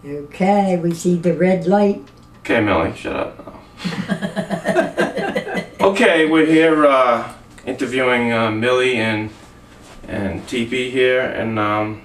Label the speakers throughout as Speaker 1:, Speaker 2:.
Speaker 1: Okay, we see the red light.
Speaker 2: Okay, Millie, shut up now. Okay, we're here interviewing Millie and TP here, and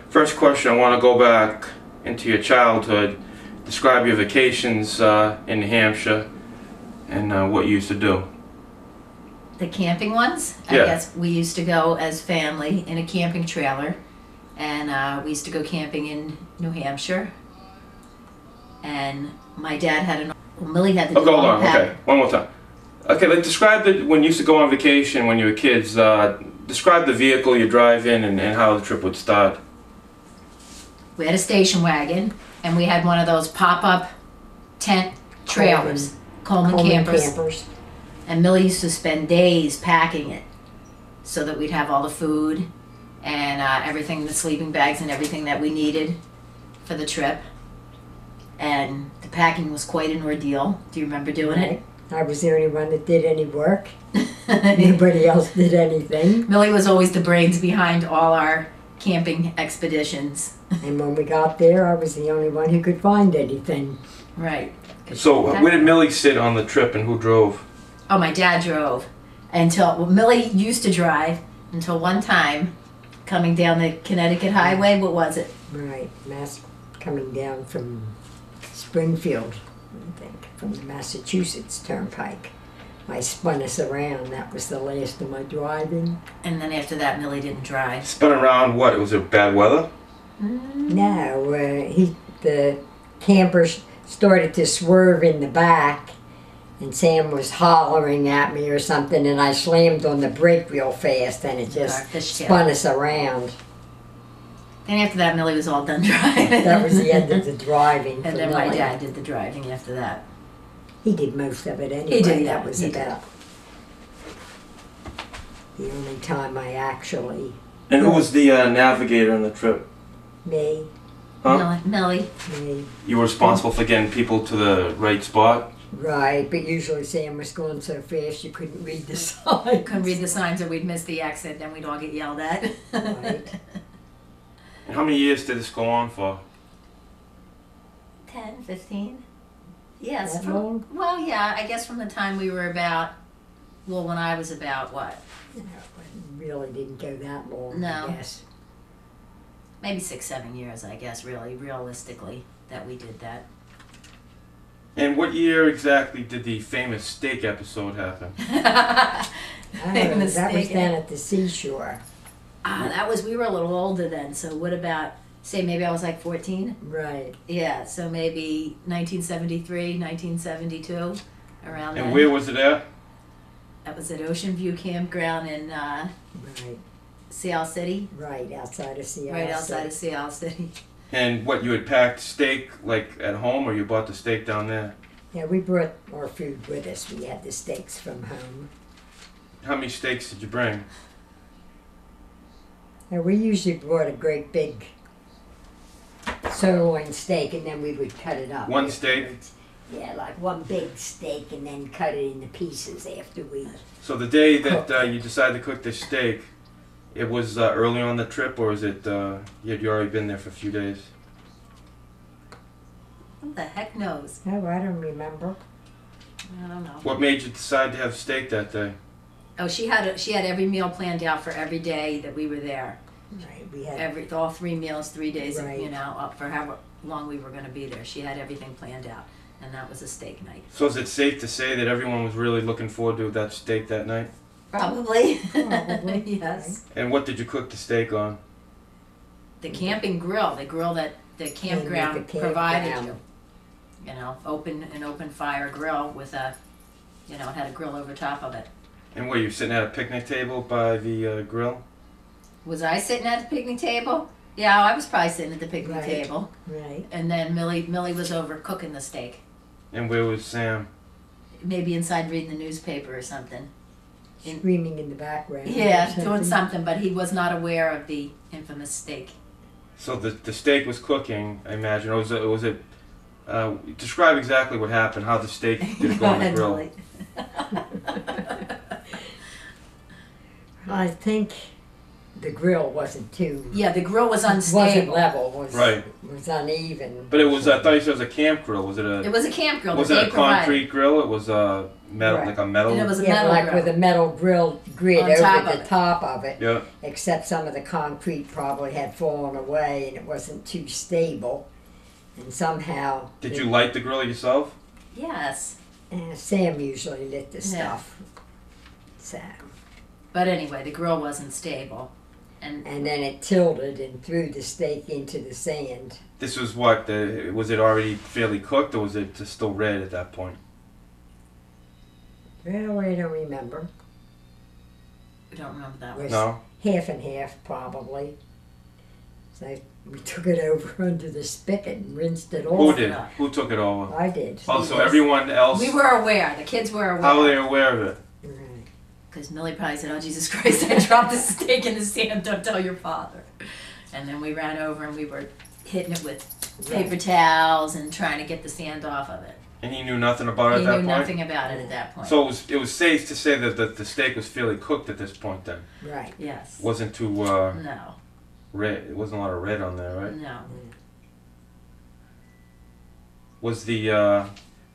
Speaker 2: first question, I want to go back into your childhood. Describe your vacations in New Hampshire and what you used to do.
Speaker 3: The camping ones?
Speaker 2: Yeah.
Speaker 3: I guess we used to go as family in a camping trailer, and we used to go camping in New Hampshire. And my dad had an, well, Millie had the.
Speaker 2: Oh, hold on, okay, one more time. Okay, like describe when you used to go on vacation when you were kids. Describe the vehicle you drive in and how the trip would start.
Speaker 3: We had a station wagon, and we had one of those pop-up tent trailers, Coleman campers. And Millie used to spend days packing it so that we'd have all the food and everything, the sleeping bags and everything that we needed for the trip. And the packing was quite an ordeal. Do you remember doing it?
Speaker 1: I was the only one that did any work. Nobody else did anything.
Speaker 3: Millie was always the brains behind all our camping expeditions.
Speaker 1: And when we got there, I was the only one who could find anything.
Speaker 3: Right.
Speaker 2: So where did Millie sit on the trip and who drove?
Speaker 3: Oh, my dad drove. Well, Millie used to drive until one time, coming down the Connecticut Highway, what was it?
Speaker 1: Right, coming down from Springfield, I think, from the Massachusetts Turnpike. I spun us around. That was the last of my driving.
Speaker 3: And then after that, Millie didn't drive.
Speaker 2: Spun around what? Was it bad weather?
Speaker 1: No, the camper started to swerve in the back, and Sam was hollering at me or something, and I slammed on the brake real fast, and it just spun us around.
Speaker 3: And after that, Millie was all done driving.
Speaker 1: That was the end of the driving.
Speaker 3: And then my dad did the driving after that.
Speaker 1: He did most of it anyway.
Speaker 3: He did,
Speaker 1: that was about the only time I actually...
Speaker 2: And who was the navigator on the trip?
Speaker 1: Me.
Speaker 2: Huh?
Speaker 3: Millie.
Speaker 1: Me.
Speaker 2: You were responsible for getting people to the right spot?
Speaker 1: Right, but usually Sam was going so fast you couldn't read the signs.
Speaker 3: Couldn't read the signs or we'd miss the exit, then we'd all get yelled at.
Speaker 1: Right.
Speaker 2: And how many years did this go on for?
Speaker 3: 10, 15? Yes.
Speaker 1: That long?
Speaker 3: Well, yeah, I guess from the time we were about, well, when I was about, what?
Speaker 1: No, it really didn't go that long,
Speaker 3: No.
Speaker 1: I guess.
Speaker 3: Maybe 6, 7 years, I guess, really, realistically, that we did that.
Speaker 2: And what year exactly did the famous steak episode happen?
Speaker 1: That was down at the seashore.
Speaker 3: We were a little older then, so what about, say maybe I was like 14?
Speaker 1: Right.
Speaker 3: Yeah, so maybe 1973, 1972, around then.
Speaker 2: And where was it at?
Speaker 3: That was at Ocean View Campground in
Speaker 1: Right.
Speaker 3: Seal City.
Speaker 1: Right, outside of Seattle.
Speaker 3: Right outside of Seal City.
Speaker 2: And what, you had packed steak like at home or you bought the steak down there?
Speaker 1: Yeah, we brought our food with us. We had the steaks from home.
Speaker 2: How many steaks did you bring?
Speaker 1: And we usually brought a great big sirloin steak, and then we would cut it up.
Speaker 2: One steak?
Speaker 1: afterwards. Yeah, like one big steak, and then cut it into pieces after we...
Speaker 2: So the day that you decided to cook this steak, it was early on the trip, or is it you'd already been there for a few days?
Speaker 3: Who the heck knows?
Speaker 1: Oh, I don't remember.
Speaker 3: I don't know.
Speaker 2: What made you decide to have steak that day?
Speaker 3: Oh, she had every meal planned out for every day that we were there.
Speaker 1: Right, we had...
Speaker 3: All 3 meals, 3 days,
Speaker 1: Right.
Speaker 3: you know, up for however long we were going to be there. She had everything planned out, and that was a steak night.
Speaker 2: So is it safe to say that everyone was really looking forward to that steak that night?
Speaker 3: Probably.
Speaker 1: Probably.
Speaker 3: Yes.
Speaker 2: And what did you cook the steak on?
Speaker 3: The camping grill, the grill that the campground provided you. You know, an open fire grill with a, you know, it had a grill over top of it.
Speaker 2: And were you sitting at a picnic table by the grill?
Speaker 3: Was I sitting at the picnic table? Yeah, I was probably sitting at the picnic
Speaker 1: Right.
Speaker 3: table.
Speaker 1: Right.
Speaker 3: And then Millie was over cooking the steak.
Speaker 2: And where was Sam?
Speaker 3: Maybe inside reading the newspaper or something.
Speaker 1: Screaming in the background.
Speaker 3: Yeah, doing something, but he was not aware of the infamous steak.
Speaker 2: So the steak was cooking, I imagine, or was it describe exactly what happened, how the steak did go on the grill.
Speaker 1: I think the grill wasn't too.
Speaker 3: Yeah, the grill was
Speaker 1: Wasn't
Speaker 3: unstable.
Speaker 1: level.
Speaker 2: Right.
Speaker 1: Was uneven.
Speaker 2: But it was. I thought you said it was a camp grill. Was it a?
Speaker 3: It was a camp grill.
Speaker 2: Was
Speaker 3: that
Speaker 2: it
Speaker 3: they
Speaker 2: a
Speaker 3: provided.
Speaker 2: concrete grill? It was a metal,
Speaker 1: Right.
Speaker 2: like a metal.
Speaker 3: And it was a
Speaker 1: Yeah,
Speaker 3: metal
Speaker 1: like
Speaker 3: grill.
Speaker 1: with a metal grill grid
Speaker 3: On top
Speaker 1: over
Speaker 3: of
Speaker 1: the
Speaker 3: it.
Speaker 1: top of it.
Speaker 2: Yeah.
Speaker 1: Except some of the concrete probably had fallen away and it wasn't too stable. And somehow.
Speaker 2: Did you light the grill yourself?
Speaker 3: Yes.
Speaker 1: Sam usually lit the
Speaker 3: Yeah.
Speaker 1: stuff. So.
Speaker 3: But anyway, the grill wasn't stable. And
Speaker 1: And then it tilted and threw the steak into the sand.
Speaker 2: This was what? Was it already fairly cooked, or was it just still red at that point?
Speaker 1: Well, I don't remember.
Speaker 3: I don't remember that one.
Speaker 1: Was
Speaker 2: No.
Speaker 1: half and half probably. So we took it over under the spigot and rinsed it
Speaker 2: Who
Speaker 1: off.
Speaker 2: did? Who took it over?
Speaker 1: I did.
Speaker 2: Oh, so everyone else.
Speaker 3: We were aware. The kids were aware.
Speaker 2: How were they aware of it?
Speaker 1: Right.
Speaker 3: Because Millie probably said, "Oh, Jesus Christ, I dropped the steak in the sand, don't tell your father." And then we ran over and we were hitting it with paper towels and trying to get the sand off of it.
Speaker 2: And he knew nothing about it
Speaker 3: He
Speaker 2: at that
Speaker 3: knew
Speaker 2: point?
Speaker 3: nothing about it at that point.
Speaker 2: So it was safe to say that the steak was fairly cooked at this point then?
Speaker 1: Right.
Speaker 3: Yes.
Speaker 2: Wasn't too
Speaker 3: No.
Speaker 2: red. It wasn't a lot of red on there, right?
Speaker 3: No.
Speaker 2: Was the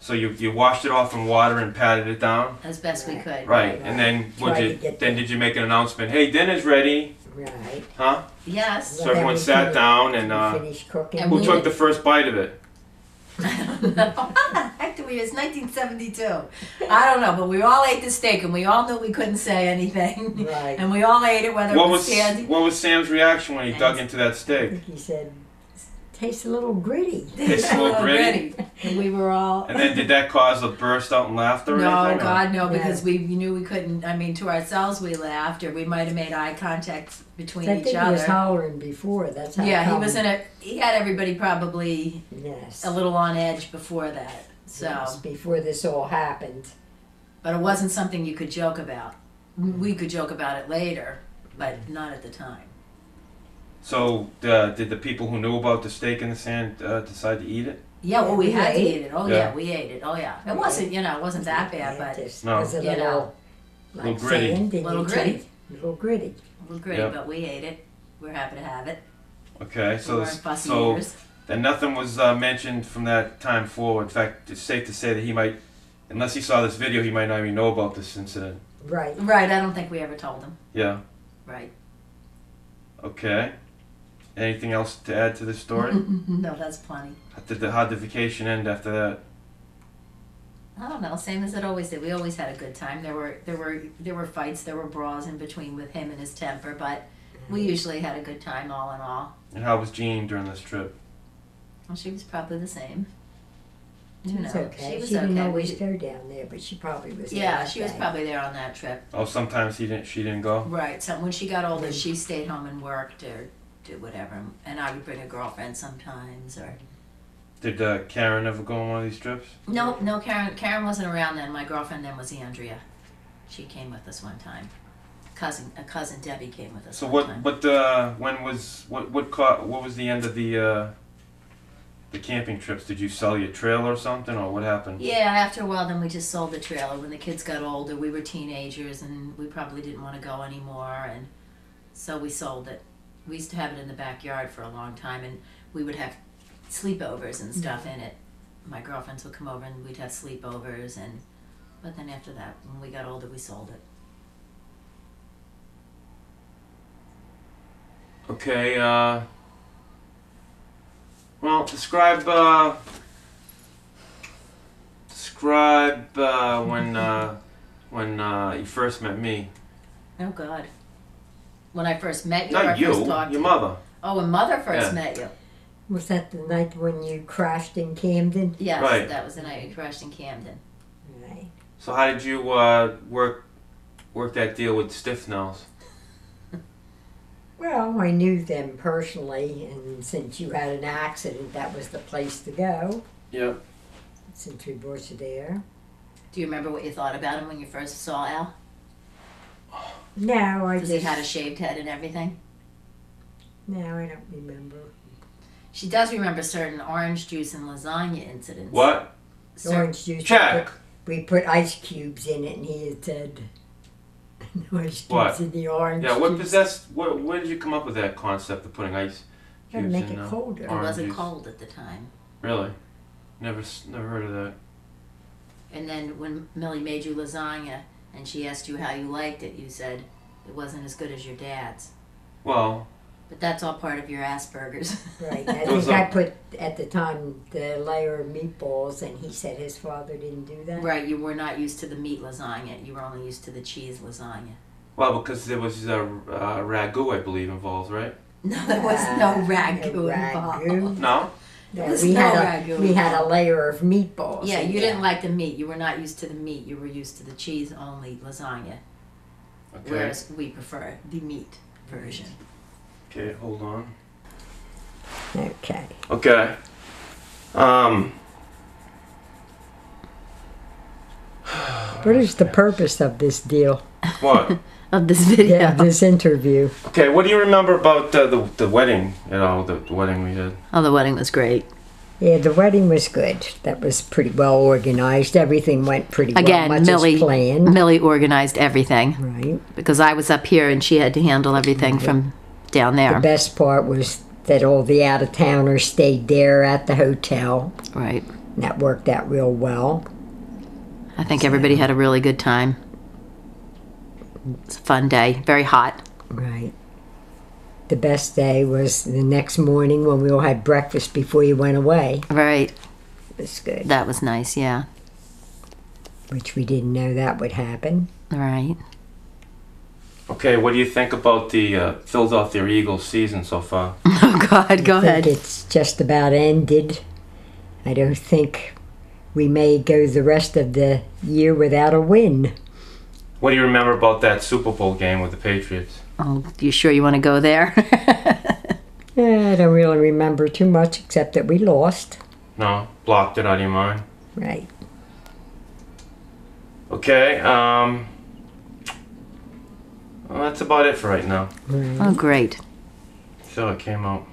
Speaker 2: so you washed it off in water and patted it down?
Speaker 3: As best we could.
Speaker 2: Right. And then
Speaker 1: Tried to
Speaker 2: did you make an announcement? Hey, dinner's ready,
Speaker 1: Right.
Speaker 2: huh?
Speaker 3: Yes.
Speaker 2: So everyone sat down and
Speaker 1: finished cooking.
Speaker 3: and
Speaker 2: who
Speaker 3: we-
Speaker 2: took the first bite of it?
Speaker 3: I don't know. Actually, it's 1972. I don't know, but we all ate the steak and we all knew we couldn't say anything.
Speaker 1: Right.
Speaker 3: And we all ate it, whether
Speaker 2: What
Speaker 3: it was
Speaker 2: was
Speaker 3: sandy.
Speaker 2: what was Sam's reaction when he dug into that
Speaker 1: I
Speaker 2: steak?
Speaker 1: think he said, tastes a little gritty.
Speaker 2: It's a little gritty.
Speaker 3: And we were all.
Speaker 2: And then did that cause a burst out in laughter or
Speaker 3: No,
Speaker 2: anything? or-
Speaker 3: God, no,
Speaker 1: No.
Speaker 3: because we knew we couldn't. I mean, to ourselves we laughed, or we might have made eye contact between
Speaker 1: I
Speaker 3: each
Speaker 1: think he was
Speaker 3: other.
Speaker 1: hollering before. That's how.
Speaker 3: Yeah, he
Speaker 1: come.
Speaker 3: was in a. He had everybody probably
Speaker 1: Yes.
Speaker 3: a little on edge before that. So,
Speaker 1: Yes, before this all happened.
Speaker 3: but it wasn't something you could joke about. We could joke about it later, but not at the time.
Speaker 2: So did the people who knew about the steak in the sand decide to eat it?
Speaker 3: Yeah, well, we
Speaker 1: We
Speaker 3: had to
Speaker 1: ate
Speaker 3: eat it. Oh
Speaker 2: Yeah.
Speaker 3: yeah, we ate it. Oh yeah, it wasn't. It wasn't that bad, but
Speaker 1: Just
Speaker 2: No.
Speaker 1: was a
Speaker 3: You
Speaker 1: little,
Speaker 3: know.
Speaker 1: like
Speaker 2: Little gritty.
Speaker 1: sand in
Speaker 3: Little
Speaker 1: your
Speaker 3: gritty.
Speaker 1: teeth. Little gritty.
Speaker 3: it was great.
Speaker 2: Yeah.
Speaker 3: But we ate it. We're happy to have it.
Speaker 2: Okay,
Speaker 3: We
Speaker 2: so
Speaker 3: weren't fussy
Speaker 2: so
Speaker 3: eaters.
Speaker 2: then nothing was mentioned from that time forward. In fact, it's safe to say that he might, unless he saw this video, he might not even know about this incident.
Speaker 1: Right.
Speaker 3: Right. I don't think we ever told him.
Speaker 2: Yeah.
Speaker 3: Right.
Speaker 2: Okay. Anything else to add to this story?
Speaker 3: No, that's plenty.
Speaker 2: How'd the vacation end after that?
Speaker 3: I don't know. Same as it always did. We always had a good time. There were fights. There were brawls in between with him and his temper, but we usually had a good time all in all.
Speaker 2: And how was Jean during this trip?
Speaker 3: Well, she was probably the same.
Speaker 1: She
Speaker 3: You
Speaker 1: was
Speaker 3: know,
Speaker 1: okay.
Speaker 3: She was
Speaker 1: She didn't
Speaker 3: okay.
Speaker 1: always go down there, but she probably was. there
Speaker 3: Yeah,
Speaker 1: that
Speaker 3: she was
Speaker 1: day.
Speaker 3: probably there on that trip.
Speaker 2: Oh, sometimes she didn't go.
Speaker 3: Right. So when she got older,
Speaker 1: Mm.
Speaker 3: she stayed home and worked or did whatever. And I would bring a girlfriend sometimes. Or
Speaker 2: Did Karen ever go on one of these trips?
Speaker 3: no, Karen wasn't around then. My girlfriend then was Andrea. She came with us one time. A cousin Debbie came with us.
Speaker 2: So
Speaker 3: one time.
Speaker 2: what was the end of the camping trips? Did you sell your trailer or something, or what happened?
Speaker 3: Yeah, after a while, then we just sold the trailer. When the kids got older, we were teenagers, and we probably didn't want to go anymore, and so we sold it. We used to have it in the backyard for a long time, and we would have sleepovers and stuff in it. My girlfriends would come over, and we'd have sleepovers, but then after that, when we got older, we sold it.
Speaker 2: Okay. Well, describe when you first met me.
Speaker 3: Oh God! When I first met you, or I
Speaker 2: Not you,
Speaker 3: first talked to
Speaker 2: your
Speaker 3: you?
Speaker 2: mother.
Speaker 3: Oh, when Mother first
Speaker 2: Yeah.
Speaker 3: met you.
Speaker 1: Was that the night when you crashed in Camden?
Speaker 3: Yes,
Speaker 2: Right.
Speaker 3: that was the night we crashed in Camden.
Speaker 1: Right.
Speaker 2: So how did you work that deal with Stiff Nose?
Speaker 1: Well, I knew them personally, and since you had an accident, that was the place to go.
Speaker 2: Yeah.
Speaker 1: Since we brought you there.
Speaker 3: Do you remember what you thought about him when you first saw Al?
Speaker 1: No, I
Speaker 3: Because he
Speaker 1: just.
Speaker 3: had a shaved head and everything.
Speaker 1: No, I don't remember.
Speaker 3: She does remember certain orange juice and lasagna incidents.
Speaker 2: What?
Speaker 3: Cer-
Speaker 1: Orange juice.
Speaker 2: Check.
Speaker 1: We put ice cubes in it, and he had said, Ice
Speaker 2: What?
Speaker 1: cubes in the orange
Speaker 2: Yeah, what
Speaker 1: juice.
Speaker 2: possessed, where did you come up with that concept of putting ice
Speaker 1: Gotta
Speaker 2: cubes
Speaker 1: make
Speaker 2: in
Speaker 1: it colder.
Speaker 3: It
Speaker 2: orange
Speaker 3: wasn't
Speaker 2: juice?
Speaker 3: cold at the time.
Speaker 2: Really? Never heard of that.
Speaker 3: And then when Millie made you lasagna and she asked you how you liked it, you said it wasn't as good as your dad's.
Speaker 2: Well,
Speaker 3: But that's all part of your Asperger's.
Speaker 1: Right. I
Speaker 2: was
Speaker 1: think I
Speaker 2: a-
Speaker 1: put at the time the layer of meatballs, and he said his father didn't do that.
Speaker 3: Right, you were not used to the meat lasagna. You were only used to the cheese lasagna.
Speaker 2: well, because there was a ragu, I believe, involved, right?
Speaker 3: No, there was no
Speaker 1: No
Speaker 3: ragu
Speaker 1: ragu.
Speaker 3: involved.
Speaker 2: No?
Speaker 1: No,
Speaker 3: There's
Speaker 1: we
Speaker 3: no
Speaker 1: had
Speaker 3: ragu
Speaker 1: we had a
Speaker 3: involved.
Speaker 1: layer of meatballs.
Speaker 3: Yeah,
Speaker 1: in
Speaker 3: you
Speaker 1: there.
Speaker 3: didn't like the meat. You were not used to the meat. You were used to the cheese only lasagna.
Speaker 2: Okay.
Speaker 3: Whereas we prefer the meat version.
Speaker 2: Okay, hold on.
Speaker 1: Okay.
Speaker 2: Okay.
Speaker 1: What is the purpose of this deal?
Speaker 2: What?
Speaker 3: Of this video.
Speaker 1: Yeah, this interview.
Speaker 2: Okay, what do you remember about the wedding? You know, the wedding we had.
Speaker 3: Oh, the wedding was great.
Speaker 1: Yeah, the wedding was good. That was pretty well organized. Everything went pretty
Speaker 3: Again,
Speaker 1: well, much
Speaker 3: Millie,
Speaker 1: as planned.
Speaker 3: Millie organized everything
Speaker 1: Right.
Speaker 3: because I was up here and she had to handle everything from down
Speaker 1: The
Speaker 3: there.
Speaker 1: best part was that all the out-of-towners stayed there at the hotel.
Speaker 3: Right.
Speaker 1: And that worked out real well.
Speaker 3: I think everybody had a really good time. It's a fun day. Very hot.
Speaker 1: Right. The best day was the next morning when we all had breakfast before you went away.
Speaker 3: Right.
Speaker 1: It was good.
Speaker 3: That was nice, yeah.
Speaker 1: Which we didn't know that would happen.
Speaker 3: Right.
Speaker 2: Okay, what do you think about the Philadelphia Eagles season so far?
Speaker 3: Oh, God, go
Speaker 1: I think
Speaker 3: ahead.
Speaker 1: it's just about ended. I don't think we may go the rest of the year without a win.
Speaker 2: What do you remember about that Super Bowl game with the Patriots?
Speaker 3: Oh, you sure you want to go there?
Speaker 1: I don't really remember too much except that we lost.
Speaker 2: No? Blocked it out of your mind?
Speaker 1: Right.
Speaker 2: Okay, well, that's about it for right now.
Speaker 1: Right.
Speaker 3: Oh, great.
Speaker 2: So it came out.